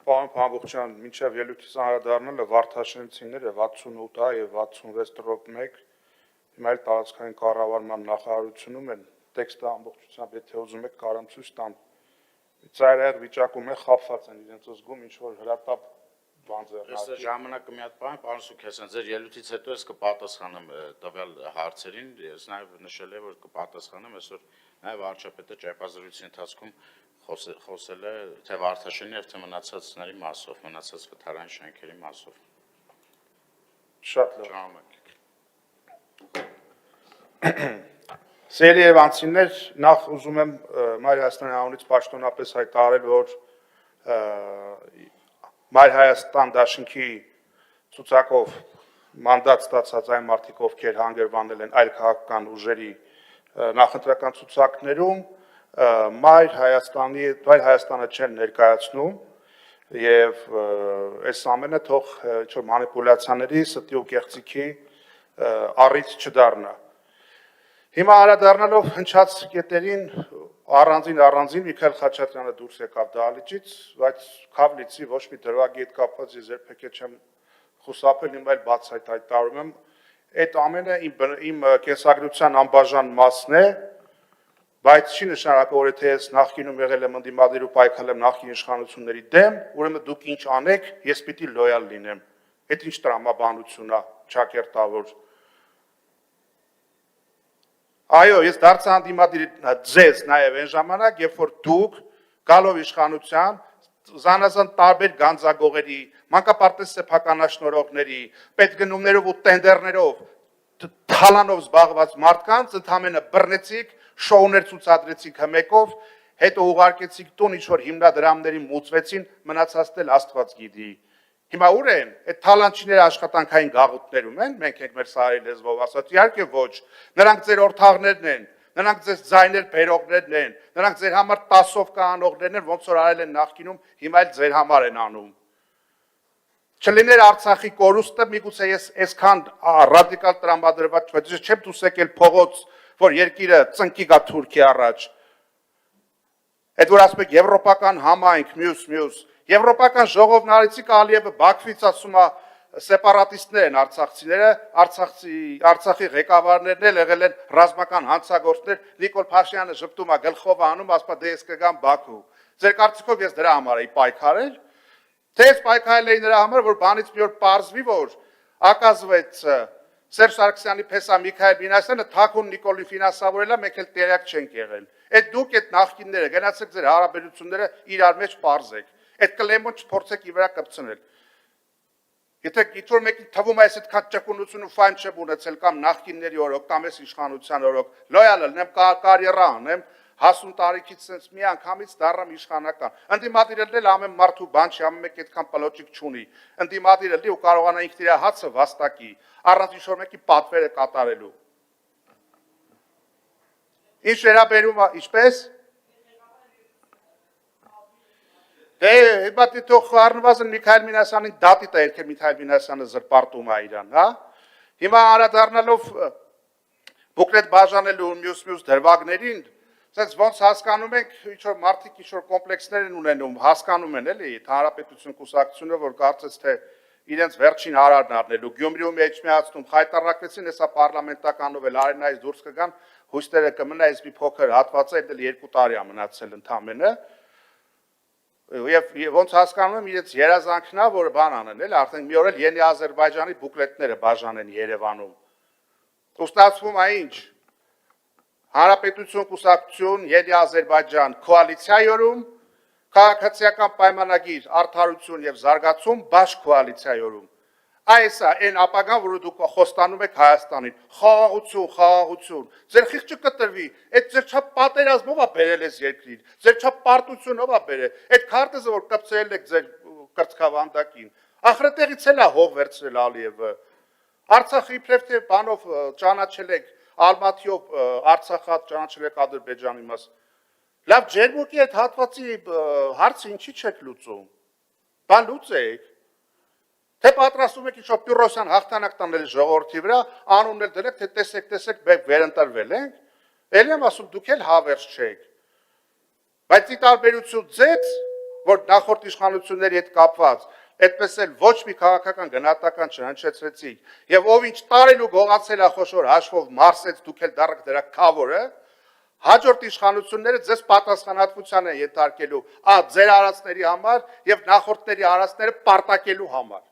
Պարոն Փամբուխչյան, մինչև ելույթից անդրադառնալը վարդաշինությունները 68A եւ 66-1 հիմա էլ տարածքային կառավարման նախարարությունում են տեքստը ամբողջությամբ, եթե ուզում եք կարամ ցույց տամ, ծայրահեղ վիճակում է խապված են իրենց զգում ինչ որ հրատապ բան ձեռնարկել։ Ես ժամանակը մի հատ բան, պարոն Սուքեսյան, ձեր ելույթից հետո ես կպատասխանեմ տվյալ հարցերին, ես նաև նշել եմ, որ կպատասխանեմ, այսօր նաև վարչապետը ճեպազրույցի ընթացքում խոսել է թե վարդաշինի եւ թե մնացածների մասով, մնացած վթարային շենքերի մասով։ Շատ լավ։ Սիրելի Երևանցիներ, նախ ուզում եմ Մայր Հայաստանի անունից պաշտոնապես հայտարարել, որ Մայր Հայաստան դաշինքի ցուցակով մանդատ ստացած այն մարդիկ, ովքեր հանգրվանել են այլ քաղաքական ուժերի նախընտրական ցուցակներում, Մայր Հայաստանը չեն ներկայացնում եւ այս ամենը թող ինչ-որ մանիպուլյացիաների, ստի ու կեղծիքի առիթ չդառնա։ Հիմա անդրադառնալով հնչած կետերին առանձին Միքայել Խաչատրյանը դուրս եկավ դահլիճից, բայց Քավլիցի ոչ մի դրվագի հետ կապված ես երբեք չեմ խուսափել, հիմա էլ բացահայտ հայտարարում եմ, այդ ամենը իմ կենսագրության անբաժան մասն է, բայց չի նշանակում, որ եթե ես նախկինում եղել եմ ընդդիմադիր ու պայքարել եմ նախկին իշխանությունների դեմ, ուրեմն դուք ինչ անեք, ես պիտի լոյալ լինեմ։ Այդ ինչ տրամաբանություն է, ճակերտավոր։ Այո, ես դարձա ընդդիմադիր ձեզ նաև այն ժամանակ, երբ որ դուք գալով իշխանության զանազան տարբեր գանձագողերի, մանկապարտեզ սեփականաշնորհողների, պետգնումներով ու տենդերներով թալանով զբաղված մարդկանց ընդամենը բռնեցիք, շոուներ ցուցադրեցիք հմեկով, հետո ուղարկեցիք տուն, ինչ որ հիմնադրամների մուծվեցին, մնացածն էլ Աստված գիտի։ Հիմա ուր են, այդ թալանչիները աշխատանքային գաղութներում են, մենք ենք մեր սարի լեզվով ասած, իհարկե ոչ, նրանք ձեր օրթաղներն են, նրանք ձեզ ձայներ բերողներն են, նրանք ձեր համար 10-ով կանողներն են, ոնց որ արել են նախկինում, հիմա էլ ձեր համար են անում։ Չլիներ Արցախի կորուստը, միգուցե ես այսքան ռադիկալ տրամադրված չեմ, ես չեմ դուրս եկել փողոց, որ երկիրը ծնկի գա Թուրքիա առաջ։ Այդ որ ասում եք եվրոպական համայնք, մյուս Եվրոպական ժողովն Արիցիկ Ալիևը Բաքվից ասում է սեպարատիստներ են արցախցիները, Արցախի ղեկավարներն էլ եղել են ռազմական հանցագործներ, Նիկոլ Փաշինյանը ժպտում է գլխով անում, ասում է դե ես կգամ Բաքու։ Ձեր կարծիքով ես դրա համար էի պայքարել, թե ես պայքարել էի նրա համար, որ բանից մի օր պարզվի, որ ակազվեց Սերժ Սարգսյանի փեսա Միքայել Մինասյանը թաքուն Նիկոլին ֆինանսավորել է, մենք էլ տեղյակ չենք եղել։ Այդ դուք այդ նախկինները գնացեք ձեր հարաբերությունները իրար մեջ պարզեք։ Այդ կլեմոն չփորձեք ի վրա կպցնել։ Եթե ինչ-որ մեկին թվում է, այս այդքան ճկունություն ու ֆայն չեմ ունեցել կամ նախկինների օրոք, կամ այս իշխանության օրոք, լոյալ լինեմ, կարիերա անեմ, հասուն տարիքից sense մի անգամից դառնամ իշխանական։ Ընդդիմադիրել էլ ամեն մարդու բան չի, ամեն մեկ այդքան պլոճիկ չունի։ Ընդդիմադիրել ու կարողանա ինքն իր հացը վաստակի, առանց ինչ-որ մեկի պատվերը կատարելու։ Ինչ վերաբերում է, ինչպես Դե, հիմա թող առնվազն Միքայել Մինասյանին դատի տա, երբ Միքայել Մինասյանը զրպարտում է իրան, հա։ Հիմա անդրադառնալով բուկլետ բաժանելու մյուս դրվագներին, sense ոնց հասկանում ենք, ինչ-որ մարդիկ ինչ-որ կոմպլեքսներ են ունենում, հասկանում են էլի Հանրապետություն կուսակցությունը, որ կարծես թե իրենց վերջին հարարն առնելու, Գյումրիում էջմիածնում խայտարակվեցին, հեսա պարլամենտականով էլ արենայից դուրս կգան, հույսերը կմնա այս մի փոքր հատվածը, այդ էլ 2 տարի է մնացել ընդամենը։ Եվ ոնց հասկանում եմ իրենց երազանքն է, որ բան անեն, էլ արդեն մի օր էլ Յենի Ադրբեջանի բուկլետները բաժանեն Երևանում։ Ու ստացվում է ինչ։ Հանրապետություն կուսակցություն, Յենի Ադրբեջան կոալիցիայորում, քաղաքացիական պայմանագիր, արդարություն եւ զարգացում բաշխ կոալիցիայորում։ Այս է այն ապագան, որը դուք խոստանում եք Հայաստանին։ Խաղաղություն։ Ձեր խիղճը կտրվի, այդ ձեր չափ պատերազմով է բերել այս երկրին, ձեր չափ պարտությունով է բերել, այդ քարտեզը, որ կպցրել եք ձեր կրծքավանդակին, ախրատեղից էլ է հող վերցրել Ալիևը։ Արցախը իբրև թե բանով ճանաչել եք, Ալմատիով Արցախը ճանաչել եք Ադրբեջանի մաս։ Լավ ջերմուկի այդ հատվածի հարցը ինչի չեք լուծում։ Բան լուծեք։ Թե պատրաստում եք ինչ-որ Պյուրոսյան հաղթանակ տանել ժողովրդի վրա, անունն էլ դրեք, թե տեսեք, վերընտրվել ենք, ելի եմ ասում, դուք էլ հավերժ չեք։ Բայց ի տարբերություն ձեզ, որ նախորդ իշխանությունների հետ կապված այդպես էլ ոչ մի քաղաքական գնահատական չհնչեցրեցիք եւ ով ինչ տարել ու գողացել է խոշոր հաշվով մարսեց դուք էլ դառք դրա քավորը հաջորդ իշխանությունները ձեզ պատասխանատվության են ենթարկելու ձեր արածների համար եւ նախորդների արածները պարտակելու համար